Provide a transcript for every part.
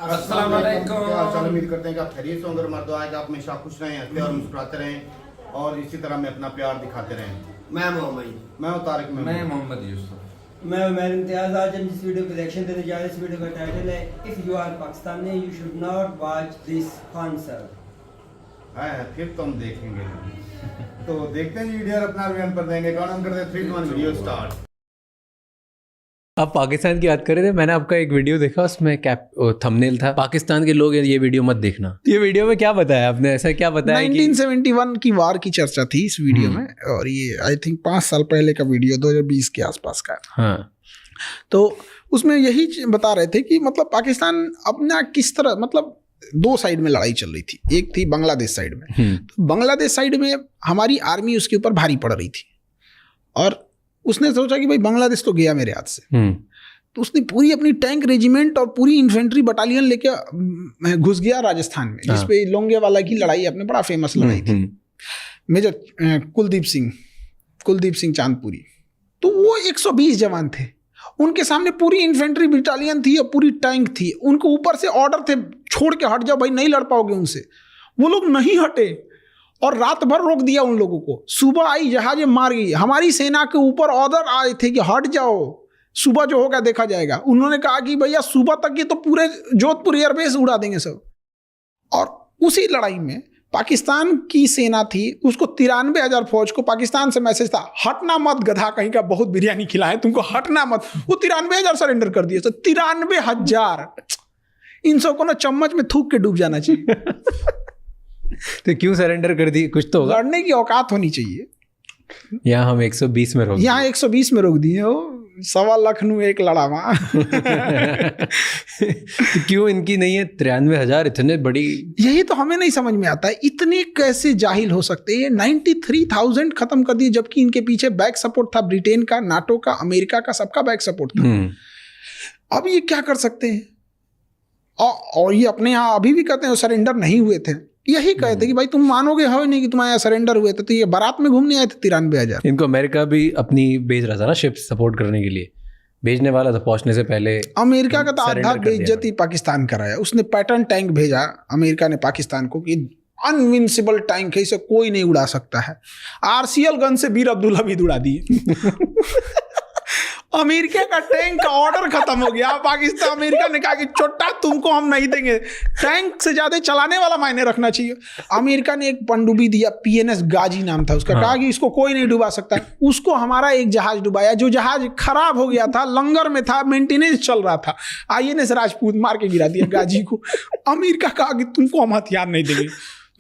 अस्सलाम वालेकुम। क्या हाल चाल, उम्मीद करते हैं कि आप खैरियत से होंगे। हमारे दुआ है कि आप हमेशा खुश रहें, हंसते और मुस्कुराते रहें और इसी तरह में अपना प्यार दिखाते रहें। मैं मोहम्मद, मैं हूं तारिक मैं मेमन। मोहम्मद यूसुफ। मैं उमर इम्तियाज। आज हम जिस वीडियो को रिएक्शन देने जा रहे हैं, इस वीडियो का टाइटल है if you are Pakistani you should not watch this concert. है फिर तो हम देखेंगे। तो देखते हैं जी वीडियो और अपना रिव्यू पर देंगे। कौन हम करते हैं 3 2 1 वीडियो स्टार्ट। आप पाकिस्तान की बात कर रहे थे, मैंने आपका एक वीडियो देखा, उसमें थंबनेल था पाकिस्तान के लोग ये वीडियो मत देखना। ये वीडियो में क्या बताया आपने, ऐसा क्या बताया 1971 की वार की चर्चा थी इस वीडियो में, और ये आई थिंक 5 साल पहले का वीडियो 2020 के आसपास का है। हाँ, तो उसमें यही बता रहे थे कि मतलब पाकिस्तान अपना किस तरह, मतलब 2 साइड में लड़ाई चल रही थी। एक थी बांग्लादेश साइड में, तो बांग्लादेश साइड में हमारी आर्मी उसके ऊपर भारी पड़ रही थी, और उसने सोचा कि भाई बांग्लादेश तो गया मेरे हाथ से, तो उसने पूरी अपनी टैंक रेजिमेंट और पूरी इन्फेंट्री बटालियन लेके घुस गया राजस्थान में, जिसपे लोंगेवाला की लड़ाई अपने बड़ा फेमस लड़ाई थी। मेजर कुलदीप सिंह चांदपुरी, तो वो 120 जवान थे, उनके सामने पूरी इन्फेंट्री बटालियन थी और पूरी टैंक थी। उनको ऊपर से ऑर्डर थे, छोड़ के हट जाओ भाई, नहीं लड़ पाओगे उनसे। वो लोग नहीं हटे और रात भर रोक दिया उन लोगों को। सुबह आई, जहाजें मार गई। हमारी सेना के ऊपर ऑर्डर आए थे कि हट जाओ, सुबह जो होगा देखा जाएगा। उन्होंने कहा कि भैया सुबह तक ये तो पूरे जोधपुर एयरबेस उड़ा देंगे सब। और उसी लड़ाई में पाकिस्तान की सेना थी, उसको 93,000 फौज को पाकिस्तान से मैसेज था, हटना मत गधा कहीं का, बहुत बिरयानी खिलाए तुमको, हटना मत। वो 93,000 सरेंडर कर दिए। तो 93,000 इन सबको ना चम्मच में थूक के डूब जाना चाहिए। तो क्यों सरेंडर कर दी? कुछ तो होगा। लड़ने की औकात होनी चाहिए। यहाँ हम 120 में रोक दिए। यहाँ 120 में रोक दिए हो, 1.25 लाख नू एक लड़ा वहाँ। तो क्यों इनकी नहीं है 93,000? इतने बड़ी, यही तो हमें नहीं समझ में आता है, इतने कैसे जाहिल हो सकते हैं। 93,000 खत्म कर दिए, जबकि इनके पीछे बैक सपोर्ट था ब्रिटेन का, नाटो का, अमेरिका का, सबका बैक सपोर्ट था। अब ये क्या कर सकते हैं? और ये अपने यहाँ अभी भी कहते हैं सरेंडर नहीं हुए थे। यही कहते कि भाई तुम मानोगे हो नहीं कि तुम्हारे यहाँ सरेंडर हुए थे। तो ये बारात में घूमने आए थे 93,000। इनको अमेरिका भी अपनी भेज रहा था ना, शिप सपोर्ट करने के लिए भेजने वाला था, पहुंचने से पहले। अमेरिका का तो आधा surrender कर दिया बेइज्जती पाकिस्तान कराया। उसने पैटर्न टैंक भेजा अमेरिका ने पाकिस्तान को कि अनविंसिबल टैंक है, इसे कोई नहीं उड़ा सकता है। आरसीएल गन से बीर अब्दुल्ला भी उड़ा दिए। अमेरिका का टैंक का ऑर्डर खत्म हो गया। पाकिस्तान, अमेरिका ने कहा कि चोट्टा तुमको हम नहीं देंगे, टैंक से ज्यादा चलाने वाला मायने रखना चाहिए। अमेरिका ने एक पनडुब्बी दिया, PNS गाजी नाम था उसका। कहा कि इसको कोई नहीं डुबा सकता। उसको हमारा एक जहाज डुबाया, जो जहाज खराब हो गया था, लंगर में था, मेंटेनेंस चल रहा था। INS राजपूत मार के गिरा दिया गाजी को। अमेरिका कहा कि तुमको हम हथियार नहीं देंगे,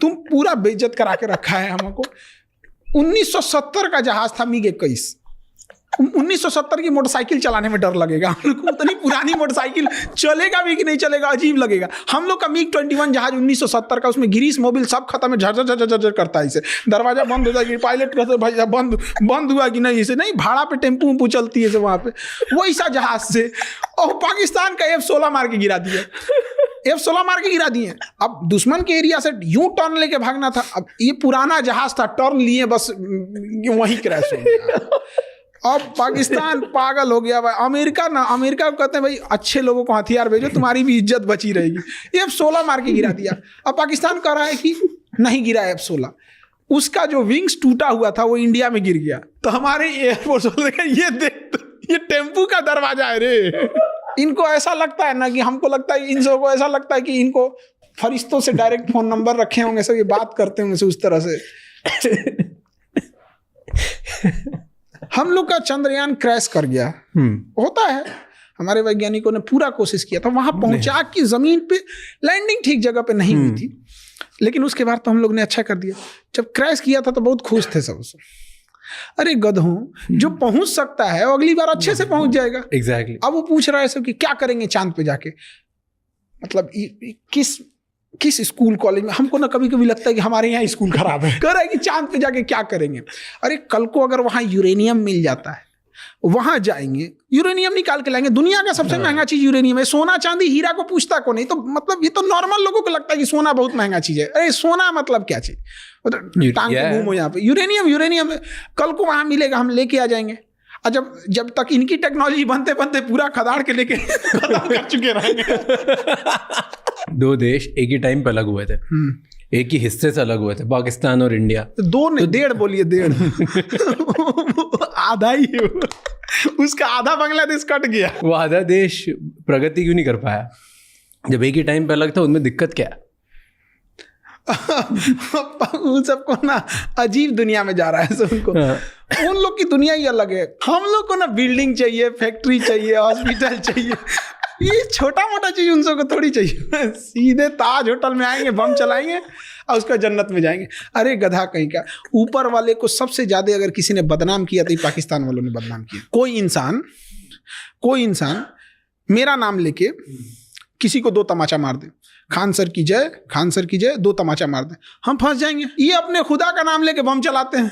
तुम पूरा बेइज्जत करा के रखा है हमको। 1970 का जहाज था MiG 21। 1970 की मोटरसाइकिल चलाने में डर लगेगा हम लोग को। उतनी पुरानी मोटरसाइकिल चलेगा भी कि नहीं चलेगा, अजीब लगेगा। हम लोग का MiG 21 जहाज 1970 का, उसमें ग्रीस मोबिल सब खत्म है, झर झर झर झर करता है। इसे दरवाजा बंद हो जाएगी, पायलट कहते भाई बंद हुआ कि नहीं, इसे नहीं, भाड़ा पे टेम्पू उम्पू चलती है वहाँ पे, वैसा जहाज से। और पाकिस्तान का F-16 मार के गिरा दिया। F-16 मार के गिरा दिए। अब दुश्मन के एरिया से यूं टर्न लेके भागना था। अब ये पुराना जहाज था, टर्न लिए बस वहीं क्रैश हो गया। अब पाकिस्तान पागल हो गया भाई। अमेरिका को कहते हैं भाई अच्छे लोगों को हथियार भेजो, तुम्हारी भी इज्जत बची रहेगी। F-16 मार के गिरा दिया। अब पाकिस्तान कह रहा है कि नहीं गिरा F-16, उसका जो विंग्स टूटा हुआ था वो इंडिया में गिर गया। तो हमारे एयरफोर्स वाले ये देख, ये टेम्पू का दरवाजा है रे। इनको ऐसा लगता है ना, कि हमको लगता है, इन सबको को ऐसा लगता है कि इनको फरिश्तों से डायरेक्ट फोन नंबर रखे होंगे, सब ये बात करते होंगे से उस तरह से। हम लोग का चंद्रयान क्रैश कर गया, होता है। हमारे वैज्ञानिकों ने पूरा कोशिश किया था, वहां पहुंचा कि जमीन पे लैंडिंग ठीक जगह पे नहीं हुई थी, लेकिन उसके बाद तो हम लोग ने अच्छा कर दिया। जब क्रैश किया था तो बहुत खुश थे सब। अरे गधों, जो पहुंच सकता है वो अगली बार अच्छे से पहुंच जाएगा। एग्जैक्टली। अब वो पूछ रहा है सब कि क्या करेंगे चांद पे जाके। मतलब किस स्कूल कॉलेज में, हमको ना कभी कभी लगता है कि हमारे यहाँ स्कूल खराब है। कह रहा है कि चांद पे जाके क्या करेंगे। अरे कल को अगर वहाँ यूरेनियम मिल जाता है, वहां जाएंगे, यूरेनियम निकाल के लाएंगे। दुनिया का सबसे महंगा चीज यूरेनियम है। सोना चांदी हीरा को पूछता को नहीं। तो मतलब ये तो नॉर्मल लोगों को लगता है कि सोना बहुत महंगा चीज है। अरे सोना मतलब क्या चीज, टांग के घूमो यहाँ पे। यूरेनियम कल को वहां मिलेगा, हम लेके आ जाएंगे। और जब तक इनकी टेक्नोलॉजी बनते बनते पूरा खदाड़ के लेके खत्म कर चुके रहेंगे। दो देश एक ही टाइम पे अलग हुए थे, एक ही हिस्से से अलग हुए थे, पाकिस्तान और इंडिया। दो ने डेढ़ बोलिए, डेढ़ आधा ही है वो। उसका आधा बांग्लादेश कट गया। वो आधा देश प्रगति क्यों नहीं कर पाया जब एक ही टाइम पे अलग था? उनमें दिक्कत क्या है? उन सबको ना अजीब दुनिया में जा रहा है सब उनको। उन लोग की दुनिया ही अलग है। हम लोग को ना बिल्डिंग चाहिए, फैक्ट्री चाहिए, हॉस्पिटल चाहिए। ये छोटा मोटा चीज उन सबको थोड़ी चाहिए। सीधे ताज होटल में आएंगे, बम चलाएंगे और उसका जन्नत में जाएंगे। अरे गधा कहीं का। ऊपर वाले को सबसे ज्यादा अगर किसी ने बदनाम किया तो पाकिस्तान वालों ने बदनाम किया। कोई इंसान मेरा नाम लेके किसी को 2 तमाचा मार दे, खान सर की जय, खान सर की जय, 2 तमाचा मार दे, हम फंस जाएंगे। ये अपने खुदा का नाम लेके बम चलाते हैं।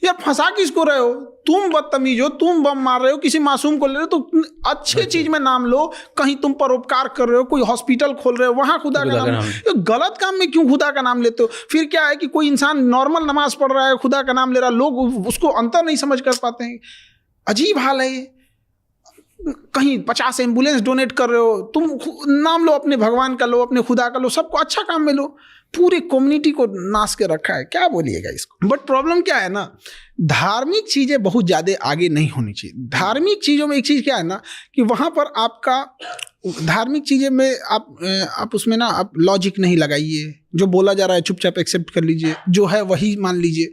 यार फंसा किसको रहे हो? तुम बदतमीज हो, तुम बम मार रहे हो, किसी मासूम को ले रहे हो। तो अच्छे चीज में नाम लो, कहीं तुम परोपकार कर रहे हो, कोई हॉस्पिटल खोल रहे हो, वहां खुदा का नाम। ये गलत काम में क्यों खुदा का नाम लेते हो? फिर क्या है कि कोई इंसान नॉर्मल नमाज पढ़ रहा है, खुदा का नाम ले रहा है, लोग उसको अंतर नहीं समझ कर पाते हैं। अजीब हाल है ये। कहीं 50 एम्बुलेंस डोनेट कर रहे हो, तुम नाम लो अपने भगवान का, लो अपने खुदा का, लो, सबको अच्छा काम में लो। पूरे कम्युनिटी को नाश के रखा है, क्या बोलिएगा इसको। बट प्रॉब्लम क्या है ना, धार्मिक चीज़ें बहुत ज़्यादा आगे नहीं होनी चाहिए। धार्मिक चीज़ों में एक चीज़ क्या है ना कि वहाँ पर आपका धार्मिक चीज़ें में आप उसमें ना आप लॉजिक नहीं लगाइए। जो बोला जा रहा है चुपचाप एक्सेप्ट कर लीजिए, जो है वही मान लीजिए।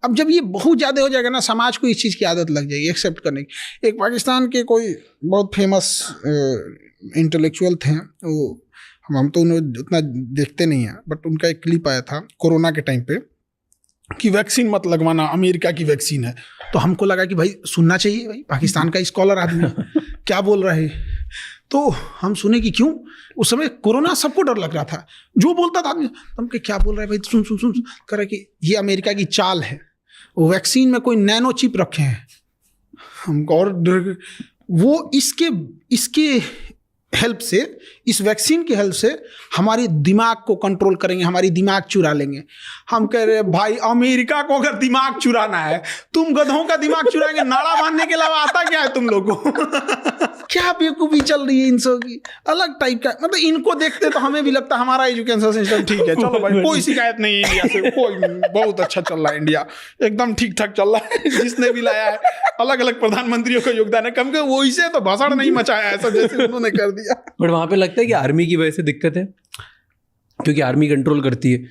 अब जब ये बहुत ज़्यादा हो जाएगा ना, समाज को इस चीज़ की आदत लग जाएगी एक्सेप्ट करने की। एक पाकिस्तान के कोई बहुत फेमस इंटेलेक्चुअल थे, वो हम तो उन्हें उतना देखते नहीं हैं, बट उनका एक क्लिप आया था कोरोना के टाइम पे कि वैक्सीन मत लगवाना, अमेरिका की वैक्सीन है। तो हमको लगा कि भाई सुनना चाहिए, भाई पाकिस्तान का स्कॉलर आदमी क्या बोल रहा है। तो हम सुने कि क्यों, उस समय कोरोना सबको डर लग रहा था, जो बोलता था आदमी हम के क्या बोल रहा है भाई, सुन सुन सुन कर रहा कि ये अमेरिका की चाल है, वो वैक्सीन में कोई नैनो चिप रखे हैं। हमको और वो इसके हेल्प से, इस वैक्सीन की हेल्प से हमारी दिमाग को कंट्रोल करेंगे, हमारी दिमाग चुरा लेंगे। हम कह रहे भाई अमेरिका को अगर दिमाग चुराना है, तुम गधों का दिमाग चुराएंगे, नाड़ा बांधने के अलावा आता क्या है तुम लोगों को? क्या बेवकूफ़ी चल रही है इन सब की, अलग टाइप का। मतलब इनको देखते तो हमें भी लगता हमारा एजुकेशन सिस्टम ठीक है, चलो भाई कोई शिकायत नहीं है इंडिया से, कोई बहुत अच्छा चल रहा है, इंडिया एकदम ठीक ठाक चल रहा है। जिसने भी लाया है अलग अलग प्रधानमंत्रियों का योगदान है, कम के वो इसे तो भाषण नहीं मचाया है सब जैसे उन्होंने कर दिया। बट वहाँ पे लगता है कि आर्मी की वजह से दिक्कत है, क्योंकि आर्मी कंट्रोल करती है,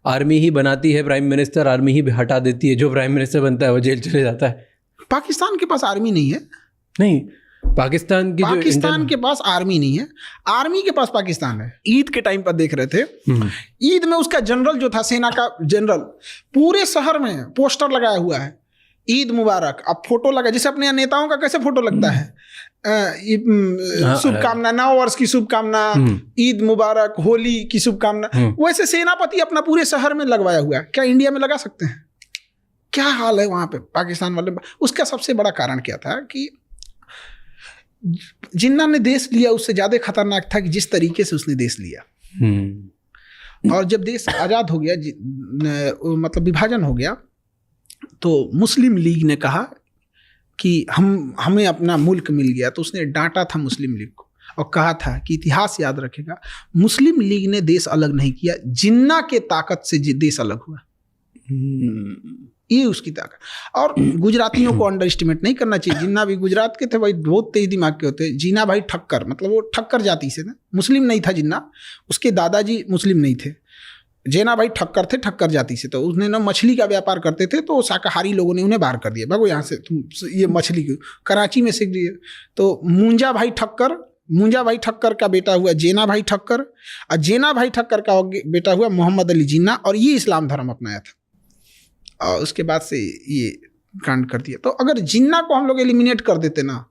आर्मी ही बनाती है प्राइम मिनिस्टर, आर्मी ही हटा देती है, जो प्राइम मिनिस्टर बनता है वो जेल चले जाता है। पाकिस्तान के पास आर्मी नहीं है। नहीं, पाकिस्तान के पास आर्मी नहीं है, आर्मी के पास पाकिस्तान है। ईद के टाइम पर देख रहे थे, ईद में उसका जनरल जो था, सेना का जनरल, पूरे शहर में पोस्टर लगाया हुआ है, ईद मुबारक। अब फोटो लगा, जैसे अपने नेताओं का कैसे फोटो लगता है, शुभकामना, नव वर्ष की शुभकामना, ईद मुबारक, होली की शुभकामना, वैसे सेनापति अपना पूरे शहर में लगवाया हुआ है। क्या इंडिया में लगा सकते हैं? क्या हाल है वहां पे पाकिस्तान वाले। उसका सबसे बड़ा कारण क्या था कि जिन्ना ने देश लिया उससे ज्यादा खतरनाक था कि जिस तरीके से उसने देश लिया। और जब देश आजाद हो गया, मतलब विभाजन हो गया, तो मुस्लिम लीग ने कहा कि हमें अपना मुल्क मिल गया। तो उसने डांटा था मुस्लिम लीग को और कहा था कि इतिहास याद रखेगा, मुस्लिम लीग ने देश अलग नहीं किया, जिन्ना के ताकत से देश अलग हुआ। ये उसकी ताकत। और गुजरातियों को अंडर एस्टिमेट नहीं करना चाहिए। जिन्ना भी गुजरात के थे भाई, बहुत तेज दिमाग के होते। जीना भाई ठक्कर, मतलब वो ठक्कर जाति से ना, मुस्लिम नहीं था जिन्ना, उसके दादाजी मुस्लिम नहीं थे। जेना भाई ठक्कर थे, ठक्कर जाति से। तो उसने ना मछली का व्यापार करते थे, तो शाकाहारी लोगों ने उन्हें बाहर कर दिया, भागो यहाँ से, तुम ये मछली क्यों, कराची में सीख दिए। तो मुंजा भाई ठक्कर का बेटा हुआ जेना भाई ठक्कर, और जेना भाई ठक्कर का बेटा हुआ मोहम्मद अली जिन्ना, और ये इस्लाम धर्म अपनाया था। और उसके बाद से ये कांड कर दिया। तो अगर जिन्ना को हम लोग एलिमिनेट कर देते ना,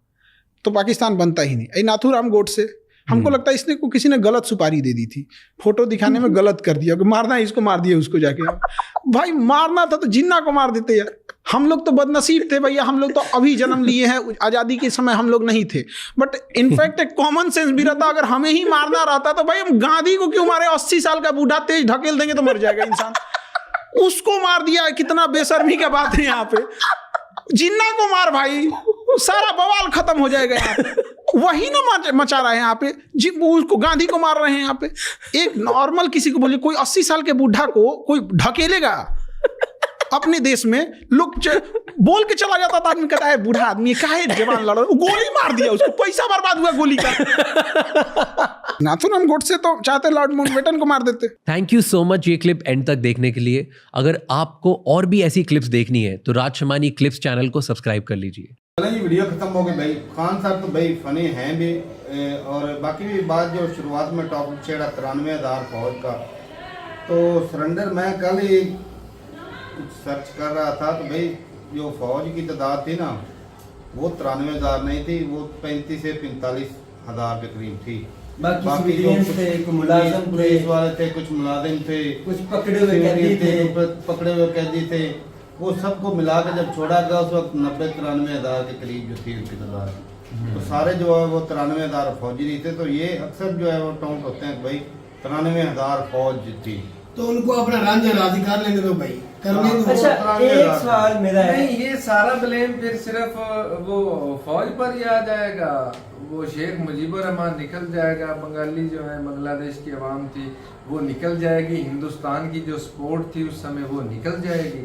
तो पाकिस्तान बनता ही नहीं। नाथूराम गोडसे, हमको लगता है इसने को किसी ने गलत सुपारी दे दी थी, फोटो दिखाने में गलत कर दिया, मारना है इसको, मार दिया उसको जाके। भाई मारना था तो जिन्ना को मार देते यार। हम लोग तो बदनसीब थे भैया, हम लोग तो अभी जन्म लिए हैं, आज़ादी के समय हम लोग नहीं थे। बट इनफैक्ट एक कॉमन सेंस भी रहता, अगर हमें ही मारना रहता तो भाई हम गांधी को क्यों मारे? 80 साल का बूढ़ा तेज ढकेल देंगे तो मर जाएगा इंसान, उसको मार दिया। कितना बेशर्मी का बात है यहाँ पे। जिन्ना को मार भाई, सारा बवाल खत्म हो जाएगा यहाँ पे। वही ना मचा रहा है यहाँ पे जी, उसको गांधी को मार रहे हैं यहाँ पे। एक नॉर्मल किसी को बोलिए, कोई 80 साल के बूढ़ा को कोई ढकेलेगा अपने देश में, लोग बोल के चला जाता था, आदमी कहता है बूढ़ा आदमी काहे जवान लड़ रहा है, गोली मार दिया उसको, पैसा बर्बाद हुआ गोली का। नाथुराम गोडसे तो चाहते लॉर्ड माउंटबेटन को मार देते। थैंक यू सो मच ये क्लिप एंड तक देखने के लिए। अगर आपको और भी ऐसी क्लिप्स देखनी है तो राज शमानी क्लिप्स चैनल को सब्सक्राइब कर लीजिए। चलो ये वीडियो खत्म हो गई भाई। खान साहब तो भाई फनी हैं भी, और बाकी भी बात जो शुरुआत में टॉपिक छेड़ा 93,000 फौज का, तो सरेंडर मैं कल ही कुछ सर्च कर रहा था तो भाई जो फौज की तादाद थी ना वो 93,000 नहीं थी, वो 35 से 45,000 के करीब थी। बाकी जो सिविलियंस थे, कुछ मुलाजिम थे, पुलिस वाले थे, कुछ मुलाजिम थे, कुछ पकड़े हुए कैदी थे, पकड़े हुए कैदी थे, वो सबको मिला के जब छोड़ा गया उस वक्त 90-93,000 के करीब जो थी उनकी तादाद। तो सारे जो है वो 93,000 फौजी नहीं थे। तो ये अक्सर जो है वो टाउट होते हैं भाई 93,000 फौज थी, तो उनको अपना रांझा राजी कर लेने दो भाई, करने दो। अच्छा एक सवाल मेरा है, नहीं, ये सारा ब्लेम फिर सिर्फ वो फौज पर ही आ जाएगा, वो शेख मुजीबुर रहमान निकल जाएगा, बंगाली जो है बांग्लादेश की आवाम थी वो निकल जाएगी, हिंदुस्तान की जो सपोर्ट थी उस समय वो निकल जाएगी,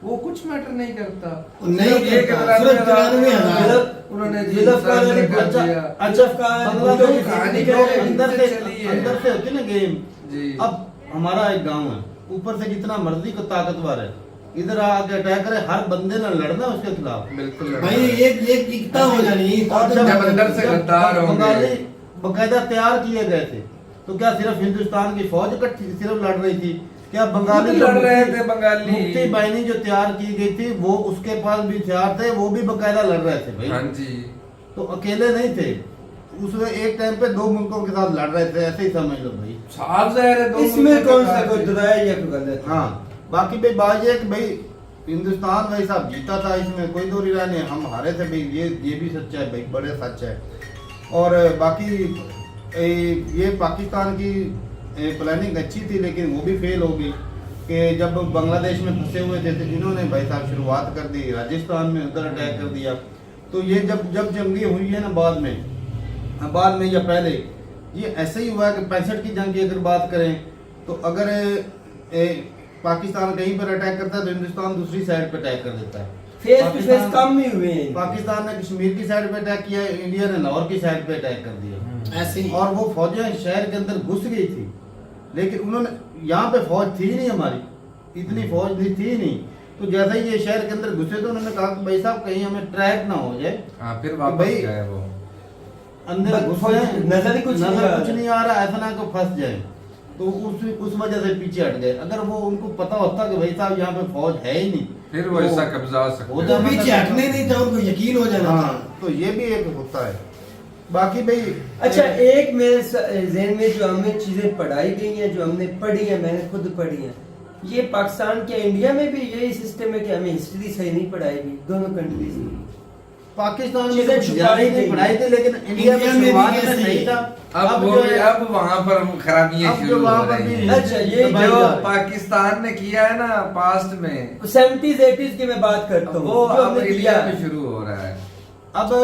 वो कुछ मैटर नहीं करता। नहीं सिर्फ ये करता, सिर्फ 93,000 उन्होंने अंदर से होती ना गेम जी। अब हमारा एक गांव है, ऊपर से जितना मर्जी को ताकतवर है, इधर आके अटैक करे, हर बंदे ने लड़ना उसके खिलाफ। बिल्कुल भाई एक एकता हो जानी। और जब अंदर से गद्दार होंगे। बंगाली बकायदा तैयार किए गए थे, तो क्या सिर्फ हिंदुस्तान की फौज इकट्ठी सिर्फ लड़ रही थी? क्या बंगाली लड़ रहे थे? बंगाली मुक्ति बाहिनी जो तैयार की गई थी वो उसके पास भी हथियार थे, वो भी बकायदा लड़ रहे थे भाई। हाँ जी, तो अकेले नहीं थे, उसमें एक टाइम पे 2 मुल्कों के साथ लड़ रहे थे, ऐसे ही समझ लो भाई। साफ ज़ाहिर है, दो इसमें मुल्कों कौन के सा साथ कोई ही। दुराया या कोई गलत? हाँ, बाकी भाई बात ये है कि भाई हिंदुस्तान भाई साहब जीता था, इसमें कोई दो राय नहीं, हम हारे थे भाई, ये भी सच है भाई, बड़े सच है। और बाकी ये पाकिस्तान की प्लानिंग अच्छी थी लेकिन वो भी फेल हो गई कि जब बांग्लादेश में फंसे हुए थे तो इन्होंने भाई साहब शुरुआत कर दी राजस्थान में, उधर अटैक कर दिया। तो ये जब जंगी हुई है ना बाद में या पहले, ये ऐसे ही हुआ कि 65 की जंग की अगर बात करें तो अगर पाकिस्तान कहीं पर अटैक करता है तो हिंदुस्तान दूसरी साइड पर अटैक कर देता है। फेस टू फेस कम ही हुए हैं। पाकिस्तान ने कश्मीर की साइड पे अटैक किया, इंडिया ने लाहौर की साइड पे अटैक कर दिया ऐसे ही। और वो फौजें शहर के अंदर घुस गई थी, लेकिन उन्होंने यहाँ पे फौज थी नहीं, हमारी इतनी फौज थी नहीं। तो जैसे ही ये शहर के अंदर घुसे तो उन्होंने कहा कि भाई साहब कहीं हमें ट्रैक ना हो जाए। हाँ, फिर तो वापस भाई गए वो अंदर घुसे, नजर ही कुछ नहीं आ रहा, ऐसा ना को फंस जाए, तो उस वजह से पीछे हट गए। अगर वो उनको पता होता कि भाई साहब यहाँ पे फौज है ही नहीं, फिर वो ऐसा कब्जा हो सकता वो है। तो पीछे हटने नहीं था, उनको यकीन हो जाना हाँ, था। तो ये भी एक होता है। बाकी भाई अच्छा एक मेरे ज़हन में जो हमें चीजें पढ़ाई गई हैं, जो हमने पढ़ी है, मैंने खुद पढ़ी है, ये पाकिस्तान के इंडिया में भी यही सिस्टम है कि हमें हिस्ट्री सही नहीं पढ़ाई गई दोनों कंट्रीज में। पाकिस्तान में चीजें कुछ ज्यादा ही नहीं पढ़ाई थी, लेकिन इंडिया में शुरुआत में सही था। अब जो है- अब वहाँ पर खराबियां अब जो शुरू हो वहाँ पर रही भी- हैं। अच्छा ये दबाई जो जा रही है। पाकिस्तान ने किया है ना पास्ट में, 70s 80s की मैं बात करता हूँ, वो जो अब हमने इंडिया किया। में शुरू हो रहा है। अब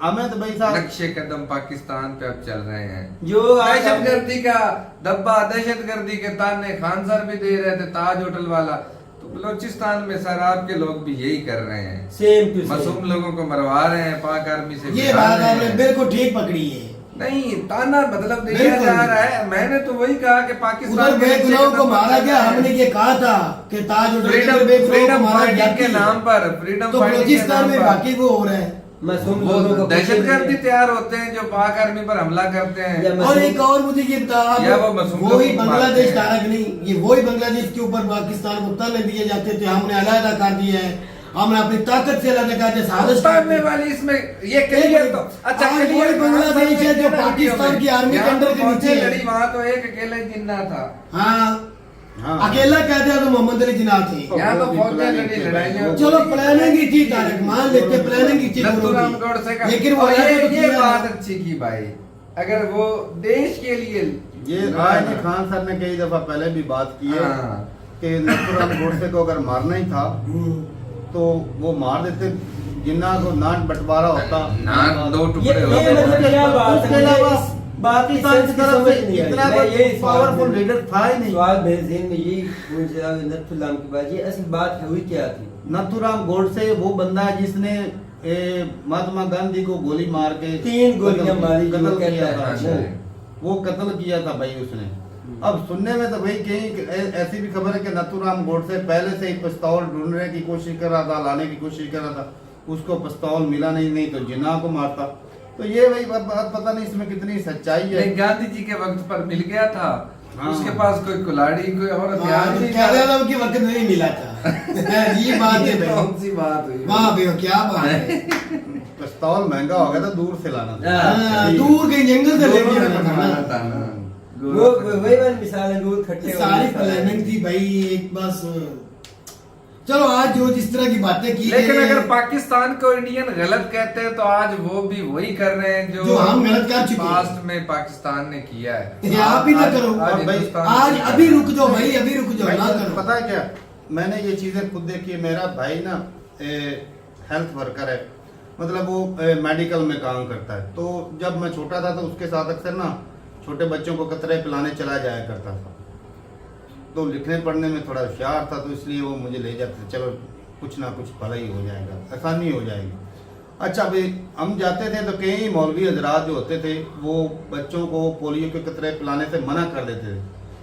अहमद भाई साहब नक्शे कदम पाकिस्तान पे अब चल रहे हैं। जो आज हम- दहशतगर्दी का धब्बा, दहशतगर्दी के ताने खान सर भी दे रहे थे, ताज होटल वाला। तो बलोचिस्तान में शराब के लोग भी यही कर रहे हैं, सेम टू मासूम लोगों को मरवा रहे हैं, पाक आर्मी से ये भिड़ा बात रहे आपने हैं। बिल्कुल ठीक पकड़ी है। नहीं, ताना मतलब दिया बिल्कुल। जा रहा है। मैंने तो वही कहा कि पाकिस्तान उधर में बेगुनाहों को मारा गया, हमने ये कहा था कि ताज होटल के अंदर बेगुनाहों को फ्रीडम मारा फाइटिंग जाती के है। नाम पर, फ्रीडम तो फाइटिंग के बलूचिस्तान नाम में पर बाकी वो हो रहा है। मासूम वो लोगों को दहशतगर्दी तैयार होते हैं जो पाक आर्मी पर हमला करते हैं। या और एक और मुझे ये बता, या वो आप मासूम वही लोगों को बांग्लादेश मारते हैं। धारक नहीं, ये वही बांग्लादेश के ऊपर पाकिस्तान को तने दिए जाते थे, हमने अलहदा कर दिया है, हमने अपनी ताकत से अलग कर दिया, साजिश कर उस्ताद में दी। वाली इसमें ये क्लियर तो अच्छा आज क्लियर वही बांग्लादेश है जो पाकिस्तान की आर्मी के अंडर के नीचे है। लड़ी वहाँ तो एक अकेले जिन्ना था। हाँ, हाँ। अकेला कह दिया तो मोहम्मद अली जिन्ना थे। यहाँ तो वो भी फौजें प्लानिंग लड़ी, थी। लड़ाइयाँ चलो प्लानिंग ही थी तारक, मान लेते प्लानिंग ही थी नथुराम दोनों गोडसे का। की। लेकिन वो और अलग तो ये किया बात ना। अच्छी की भाई, अगर वो देश के लिए ये राज खान सर ने कई दफा पहले भी बात की है हाँ। कि नथुराम गोडसे को अगर मारना ही था तो वो मार देते, जिन्ना को ना बंटवारा होता ना दो टुकड़े ये होते मतलब क्या बात है? उसके अलावा मुझे इस पाकिस्तान की तरफ समझ से नहीं आई। इतना मैं यही पावरफुल सवाल- लीडर था ही नहीं। सवाल मेरे ज़हन में यही पूछ रहा हूँ नथुराम की बात, ये असल बात हुई क्या थी? नथुराम गोडसे वो बंदा है जिसने महात्मा गांधी को गोली मार के 3 गोलियां मारी जो कत्ल कहता किया है। था अच्छा। वो कत्ल किया था भाई उसने। अब सुनने में तो भाई कहीं ऐसी भी खबर है कि नथुराम गोडसे पहले से ही पिस्तौल ढूंढने की कोशिश कर रहा था, लाने की कोशिश कर रहा था, उसको पिस्तौल मिला नहीं तो जिन्ना को मारता। तो ये भाई बात पता नहीं इसमें कितनी सच्चाई है। लेकिन गांधी जी के वक्त पर मिल गया था, हाँ। उसके पास कोई कुलाड़ी कोई और हथियार हाँ, नहीं क्या था। था कि वक्त नहीं मिला था। ये बात है ये भाई। कौन सी बात हुई? वाह भाई क्या बात है। पिस्तौल महंगा हो गया था, दूर से लाना था। हाँ, दूर कहीं जंगल से लेके दोनों आना ने था मारा ना। था ना। वो वही वाली मिसाल है, दूध खट्टे सारी वाली मिसाल है। प्लानिंग थी भाई, एक बस चलो आज जो जिस तरह की बातें की लेकिन गई अगर हैं, पाकिस्तान को इंडियन गलत कहते हैं तो आज वो भी वही कर रहे हैं जो हम गलत कर चुके हैं। पास्ट में पाकिस्तान ने किया है। ये आप ही ना आज- करो। आज और भाई, हिंदुस्तान आज ने अभी किया है। रुक जाओ भाई, अभी रुक जाओ ना भाई, करो। पता है क्या, मैंने ये चीजें खुद देखी है। मेरा भाई ना हेल्थ वर्कर है, मतलब वो मेडिकल में काम करता है। तो जब मैं छोटा था तो उसके साथ अक्सर ना छोटे बच्चों को कतरे पिलाने चला जाया करता था। तो लिखने पढ़ने में थोड़ा होशियार था, तो इसलिए वो मुझे ले जाते, चलो कुछ ना कुछ भला ही हो जाएगा, आसानी हो जाएगी। अच्छा भाई, हम जाते थे तो कई मौलवी हजरात जो होते थे वो बच्चों को पोलियो के कतरे पिलाने से मना कर देते थे।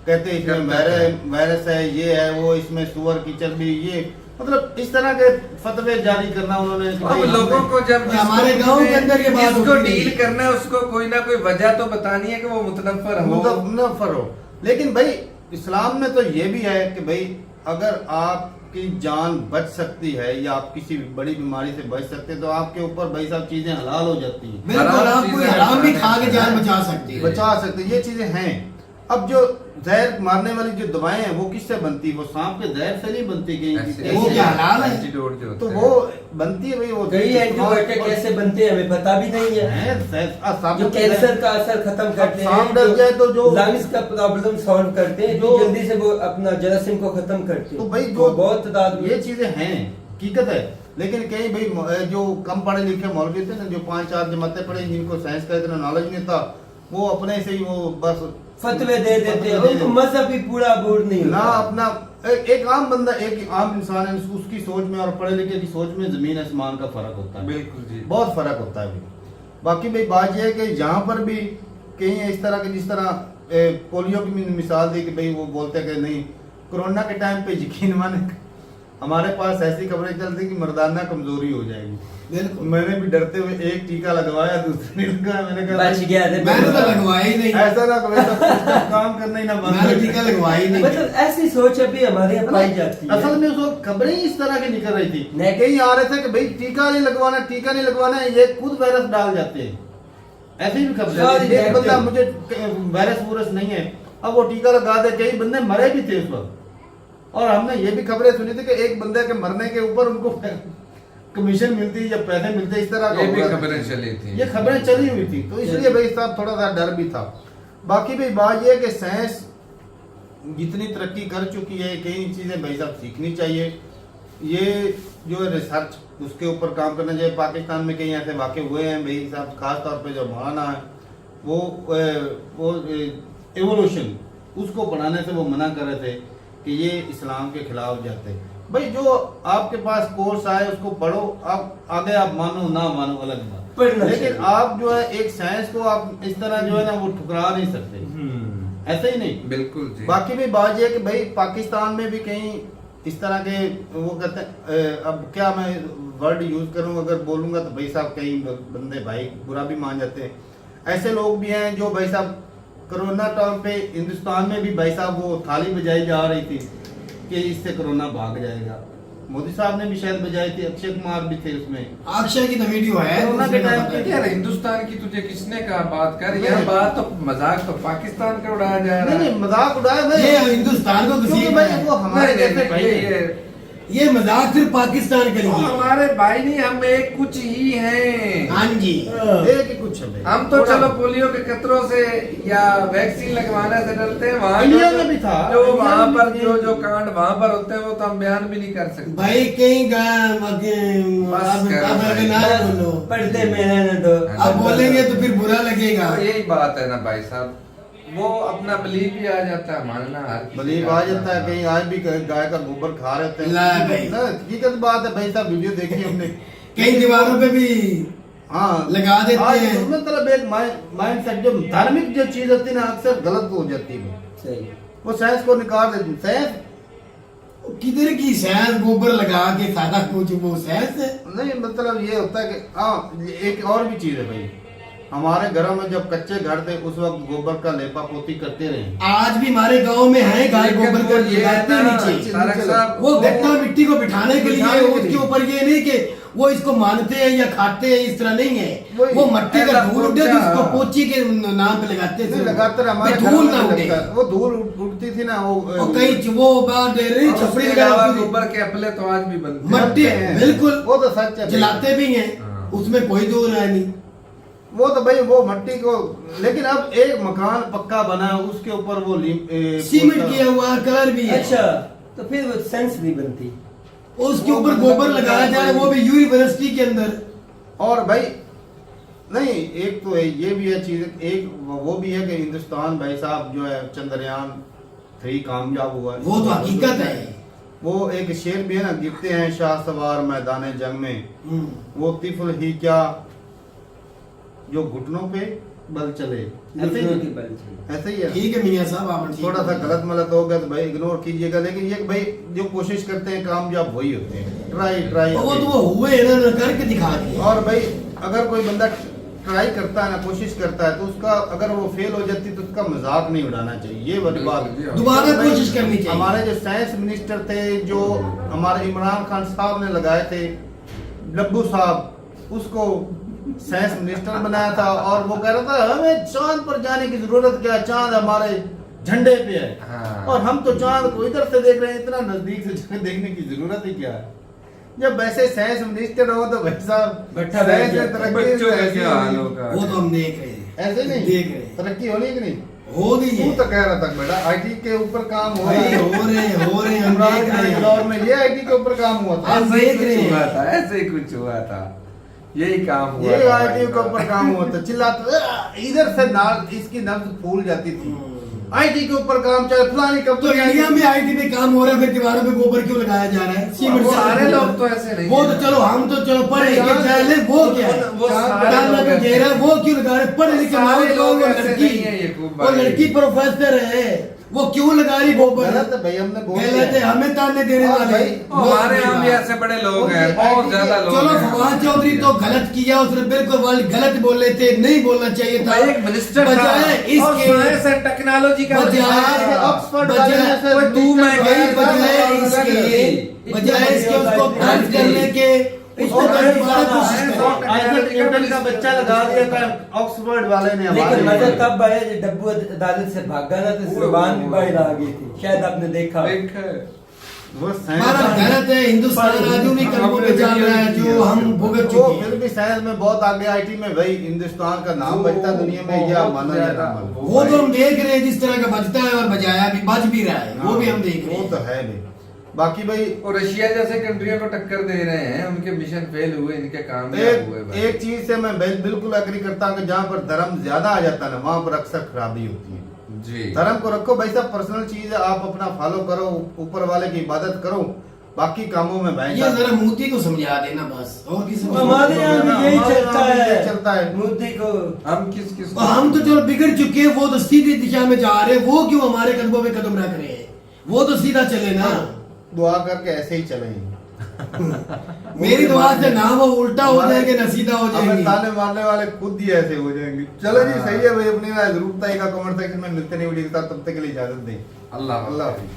कहते इसमें वायरस है, ये है वो, इसमें सुअर की चर्बी, ये मतलब इस तरह के फतवे जारी करना उन्होंने। अब लोगों को जब हमारे गांव के अंदर ये बात इसको होती है। डील करना है उसको कोई ना कोई वजह तो बतानी है कि वो मुतनफर हो। मुतनफर हो। लेकिन भाई इस्लाम में तो ये भी है कि भाई अगर आपकी जान बच सकती है या आप किसी बड़ी बीमारी से बच सकते हैं तो आपके ऊपर भाई साहब चीजें हलाल हो जाती हैं, बिल्कुल, हराम आप कोई चीजें हराम भी खा के हराम जान है। बचा सकती है। बचा सकते हैं, ये चीजें हैं। अब जो जहर मारने वाली जो दवाएं हैं वो किससे बनती है? वो सांप के जहर से नहीं बनती ऐसे- वो क्या हलाल है? एंटीडोट जो तो होते वो हैं। बनती है भाई, वो कई एंटीबायोटिक कैसे बनते हैं हमें पता भी नहीं है। जो कैंसर का असर खत्म करते हैं, सांप डर जाए तो जो लंग्स का प्रॉब्लम सॉल्व करते हैं, जो जो- जल्दी से वो अपना जरासीम को खत्म करते हैं। तो भाई वो जो बहुत तादाद में ये चीजें हैं, हकीकत है। लेकिन कई भाई जो कम पढ़े लिखे मौलवी थे ना, जो 5-4 जमातें पढ़े, जिनको साइंस का इतना नॉलेज नहीं था, वो अपने से ही वो बस फतवे दे देते हैं, फतवे दे उनको देते। मजहब भी पूरा बोर्ड नहीं ना होता। अपना एक आम बंदा, एक आम इंसान है, उसकी सोच में और पढ़े लिखे की सोच में जमीन आसमान का फर्क होता है। बिल्कुल जी। बहुत फर्क होता है भाई। बाकी भाई बात यह है कि यहाँ पर भी कहीं इस तरह के, जिस तरह पोलियो की मिसाल दी कि भाई वो बोलते हैं कि नहीं, कोरोना के टाइम पे यकीन माने हमारे पास ऐसी खबरें चलती कि मर्दाना कमजोरी हो जाएगी। बिल्कुल, मैंने भी डरते हुए एक टीका लगवाया, दूसरा नहीं लगाया। मैंने कहा बच गया थे। मैंने तो लगवाया ही नहीं। ऐसा ना करो, ऐसा काम करना ही ना बंद मैंने कर। टीका लगवाया ही नहीं। मतलब ऐसी सोच अभी हमारे यहाँ पाई जाती है। असल में उस वक्त खबरें ही इस तरह की निकल रही थी, नहीं। कहीं आ रहे थे कि भाई टीका नहीं लगवाना, टीका नहीं लगवाना, ये खुद वायरस डाल जाते हैं। ऐसी भी खबर सारी है, एक बंदा negative। मुझे वायरस नहीं है, अब वो टीका लगा दे, कई बंदे मरे भी थे उस वक्त। और हमने ये भी खबरें सुनी थी कि एक बंदे के मरने के ऊपर उनको कमीशन मिलती या पैसे मिलते, इस तरह का ये भी हुआ था। खबरें चली थी। ये खबरें चली हुई थी, तो इसलिए भाई साहब थोड़ा सा डर भी था। बाकी भाई बात ये है कि साइंस जितनी तरक्की कर चुकी है, कई चीजें भाई साहब सीखनी चाहिए। ये जो है रिसर्च, उसके ऊपर काम करना चाहिए। पाकिस्तान में कई ऐसे वाक़े हुए हैं भाई साहब, खास तौर पे जो मौलाना है वो एवोल्यूशन उसको पढ़ाने से वो मना कर रहे थे कि ये इस्लाम के खिलाफ जाते। भाई जो आपके पास कोर्स आए उसको पढ़ो, आप आगे आप मानो ना मानो अलग बात, पढ़ना लेकिन चाहिए। आप जो है एक साइंस को आप इस तरह जो है ना वो ठुकरा नहीं सकते, ऐसे ही नहीं। बिल्कुल जी। बाकी भी बात यह है कि भाई पाकिस्तान में भी कहीं इस तरह के वो कहते हैं, अब क्या मैं वर्ड यूज करूं, अगर बोलूंगा तो भाई साहब कई बंदे भाई बुरा भी मान जाते हैं। ऐसे लोग भी हैं जो भाई साहब कोरोना टाइम पे हिंदुस्तान में भी भाई साहब वो थाली बजाई जा रही थी कि इससे कोरोना भाग जाएगा। मोदी साहब ने भी शायद बजाई थी, अक्षय कुमार भी थे उसमें। अक्षय की तो वीडियो है, कोरोना के दूसरे का टाइम पता पे है। यार हिंदुस्तान की तुझे किसने कहा बात कर, नहीं। यार बात तो मजाक तो पाकिस्तान का उड़ाया जा रहा नहीं है। नहीं, मजाक उड़ाया भाई, ये हिंदुस्तान को क्योंकि किसी भाई वो हमारे नहीं, जैसे नहीं, भाई ये- हैं। ये मजाक सिर्फ पाकिस्तान के वो लिए। हमारे भाई नहीं, हम एक कुछ ही हैं। हाँ जी, एक ही कुछ है भाई। हम तो चलो पोलियो के खतरों से या वैक्सीन लगवाने से डरते हैं। वहाँ इंडिया में भी था, जो इंडिया वहाँ में पर भी जो जो कांड वहाँ पर होते हैं वो तो हम बयान भी नहीं कर सकते। भाई कहीं बस करो ना बोलो, पर्दे में रहने दो। अब बोलेंगे तो फिर बुरा लगेगा। तो यही बात है ना भाई साहब, वो अपना बिलीव भी आ जाता है, मानना हर किसी बलीव का आ जाता है। कहीं आज भी गाय का गोबर खा रहे थे ला भाई। ना, हकीकत बात है भाई साहब। वीडियो देखी हमने, कई दीवारों पे भी हाँ लगा देते आज हैं। मतलब एक माइंड सेट जो धार्मिक जो चीज होती है ना अक्सर गलत हो जाती है। सही। वो साइंस को निकाल देती है। साइंस किधर की साइंस, गोबर लगा के सादा कुछ वो साइंस है। नहीं, मतलब ये होता है कि हाँ एक और भी चीज है भाई। हमारे घरों में जब कच्चे घर थे उस वक्त गोबर का लेपा पोती करते रहे। आज भी हमारे गांव में है गाय लेकिन गोबर वो कर ये लगाते है ना, नीचे। तारक साहब, वो गट्टा मिट्टी को बिठाने के लिए, बिठाने के उसके लिए। ऊपर ये नहीं कि वो इसको मानते हैं या खाते हैं, इस तरह नहीं है। वही, वो मट्टी का ऐसा धूल उठे तो पोचा। उसको पोची के नाम पे लगाते नहीं थे। लगाते रहे, हमारे भाई घरों धूल में ना उठे। लगता है। वो धूल उठती थी ना और कई वो बात दे रही और छपड़ी उसके अलावा वगैरह गोबर के अपले तो आज भी बनते हैं। मट्टी बिल्कुल वो तो सच है। जलाते भी हैं, हाँ। उसमें कोई दो राय नहीं। वो तो भाई वो मट्टी को, लेकिन अब एक मकान पक्का बना है उसके ऊपर वो सीमेंट किया हुआ कलर भी है। अच्छा, तो फिर वो सेंस नहीं बनती। उसके ऊपर गोबर लगाया जा रहा है, वो भी यूनिवर्सिटी के अंदर। और भाई नहीं, एक तो है ये भी है चीज, एक वो भी है कि हिंदुस्तान भाई साहब जो है चंद्रयान 3 कामयाब हुआ है। वो तो हकीकत है। वो एक शेर भी है ना, गिरते हैं शाह सवार मैदान जंग में, हम्म। वो तिफल ही क्या जो घुटनों पे बल चले। ऐसे घुटनों की ही बल चले। ऐसे ही है। ठीक है मियां साहब, आप ठीक थोड़ा सा बोल रहे गलत मलत हो गया तो भाई इग्नोर कीजिएगा। लेकिन ये भाई जो कोशिश करते हैं कामयाब वही होते हैं। ट्राई हैं। वो तो वो हुए हैं ना, करके दिखा दिए। और भाई अगर कोई बंदा ट्राई करता है ना, कोशिश करता है, तो उसका अगर वो फेल हो जाती तो उसका मजाक नहीं उड़ाना चाहिए। ये बड़ी बात है। दोबारा भाई, कोशिश करनी चाहिए। हमारे जो साइंस मिनिस्टर थे, जो हमारे इमरान खान साहब ने लगाए थे, डब्बू साहब, उसको साइंस मिनिस्टर बनाया था। और वो कह रहा था हमें चांद पर जाने की जरूरत क्या है, चांद हमारे झंडे पे है। हाँ। और हम तो चांद को इधर से देख रहे हैं, इतना नजदीक से देखने की जरूरत ही क्या है। जब वैसे साइंस मिनिस्टर हो तो भाई साहब बैठा साइंस बैठ में तरक्की बच्चों का ऐसी क्या हाल होनी- होगा। वो तो हम देख रहे हैं, ऐसे नहीं देख रहे हैं। तरक्की होनी है कि नहीं? हो गई तू है तो कह रहा था बेटा आईटी के ऊपर काम हो भाई, रहा है। हो रहे हैं, हम इमरान देख खान रहे के हैं। दौर में ये आईटी के ऊपर काम हुआ था। हम ऐसे ही देख रहे कुछ हैं। हुआ था, ऐसे ही कुछ हुआ था, यही काम हुआ ये था आईटी भाई के साहब। ऊपर काम हुआ था। चिल्लाते इधर से नाल इसकी नब्ज फूल जाती थी। आईटी के ऊपर काम चल फलानी तो कंपनी इंडिया में आईटी में काम हो रहा है, फिर दीवारों पे गोबर क्यों लगाया जा रहा है? सीमेंट वो से सारे गोबर। लोग तो ऐसे नहीं वो है। तो चलो, हम तो चलो पढ़े लिखे चांद- जाए, वो क्या है? वो सारे चांद लोग में ऐसे घेरा है, वो क्यों लगा रहे? पढ़े लिखे सारे लोग, लोग वो ऐसे लड़की, नहीं है, ये खूब वो भाई। लड़की प्रोफेसर है, वो क्यों लगा रही गोबर? गलत है भाई, हमने बोल गलत है, दिया। हमें ताने देने और वाले। भाई, और हमारे यहाँ भी ऐसे बड़े लोग हैं, बहुत ज्यादा लोग चलो हैं। फवाद चौधरी तो गलत किया, उसने बिल्कुल वाली गलत बोले थे, नहीं बोलना चाहिए था। भाई एक मिनिस्टर था बजाय और इसके साइंस एंड टेक्नोलॉजी का बजाय ऑक्सफोर्ड बजाय- वाले में से कोई तू मैं भाई गई बजाय इसके उसको खर्च करने के उसको दोबारा कोशिश करें। आइजैक न्यूटन का बच्चा लगा दिया था ऑक्सफोर्ड वाले ने लेकिन हमारे मजा लिए। तब आया जब डब्बू अदालत से भागा ना, तो जुबान भी बाहर आ गई थी, शायद आपने देखा। वो हमारा साइंस गलत है, हिंदुस्तान आधुनिक कदमों पे चल रहा है जो हम भुगत वो चुके फिर हैं। भी साइंस में बहुत आगे। आईटी में भाई हिंदुस्तान का नाम बजता दुनिया में, या माना या ना माना। वो तो हम देख रहे हैं जिस तरह का बजता है और बजाया भी, बज भी रहा है, वो भी हम देख रहे वो तो हैं। है भाई। बाकी भाई और रशिया जैसे कंट्रियों को टक्कर दे रहे हैं, उनके मिशन फेल हुए, इनके कामयाब हुए भाई। एक चीज से मैं बिल्कुल एग्री करता हूँ कि जहाँ पर धर्म ज्यादा आ जाता है ना, वहाँ पर अक्सर खराबी होती है। जी धर्म को रखो भाई साहब, पर्सनल चीज है, आप अपना फॉलो करो, ऊपर वाले की इबादत करो, बाकी कामों में भाई ये साहब जरा मोदी को समझा देना बस, और किसी को हमारे समझा यहाँ देना। भी यही हमारे चलता यहाँ भी है, यही चलता है। मोदी को हम किस किस और हम तो चलो बिगड़ चुके हैं, वो तो सीधी दिशा में जा रहे हैं, वो क्यों हमारे कदमों पे कदम रख रहे हैं? वो तो सीधा चले ना। दुआ करके ऐसे ही चले। मेरी दुआ से ना वो उल्टा हो जाएंगे ना सीधा हो हमें जाएंगे। ताने मारने वाले खुद ही ऐसे हो जाएंगे। चलो जी, सही है भाई, अपनी राय जरूर बताइएगा कमेंट सेक्शन में। मिलते नहीं वीडियो के साथ, तब तक के लिए इजाजत दें। अल्लाह अल्लाह हाफिज़।